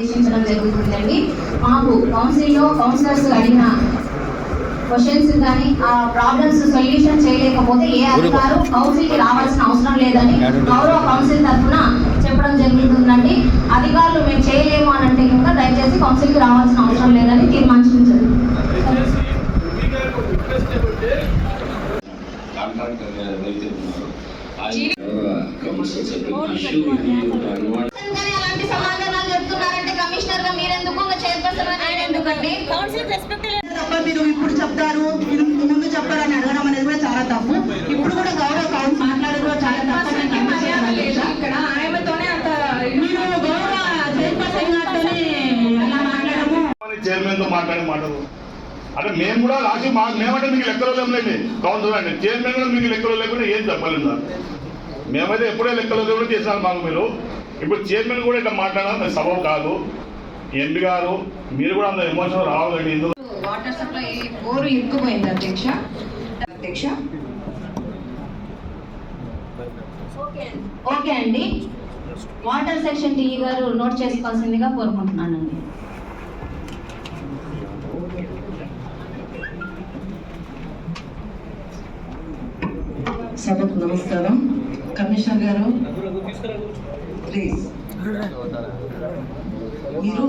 ఆదేశించడం జరుగుతుందండి. మాకు కౌన్సిలర్స్ అడిగిన క్వశ్చన్స్ కానీ ఆ ప్రాబ్లమ్స్ సొల్యూషన్ చేయలేకపోతే ఏ అధికారు కౌన్సిల్కి రావాల్సిన అవసరం లేదని గౌరవ కౌన్సిల్ తరఫున చెప్పడం జరుగుతుందండి. అధికారులు మేము చేయలేము అని అంటే కనుక దయచేసి కౌన్సిల్కి రావాల్సిన అవసరం లేదని తీర్మానించారు. అలాంటి సమాధానాలు చెప్తున్నారంటే కమిషనర్ గా మీరెందుకు చైర్పర్సన్ ఎందుకండి? తప్ప మీరు ఇప్పుడు చెప్తారు ముందు చెప్పారని అడగడం అనేది కూడా చాలా తప్పు. ఇప్పుడు కూడా గౌరవ కౌన్సిల్ మాట్లాడడం కూడా చాలా తప్పు. ఇక్కడ ఆయనతోనే అంత మీరు గౌరవ చైర్పర్సన్ గారితోనే అలా మాట్లాడము. చైర్మన్ తో మాట్లాడే మాటలు అంటే మేము కూడా రాసి మేమంటే మీకు లెక్కలో లేములేండి. కౌన్సిలర్ అంటే చైర్మన్ కూడా మీకు లెక్కలో లేకుండా ఏం చెప్పలేదు. మేమైతే ఎప్పుడే లెక్కలో లేకుండా చేసినారు మాకు. మీరు ఇప్పుడు చైర్మన్ కూడా ఇట్లా మాట్లాడాలి సబబు కాదు. ఎంపీ గారు మీరు కూడా అంత ఎమోషనల్ రావాలండి. ఎందుకు వాటర్ సప్లై బోరు ఇరుక్కుపోయింది అధ్యక్ష. ఓకే అండి. వాటర్ సెక్షన్ టీ గారు నోట్ చేసుకోవాల్సిందిగా కోరుకుంటున్నానండి. సభకు నమస్కారం. కమిషనర్ గారు ప్లీజ్ మీరు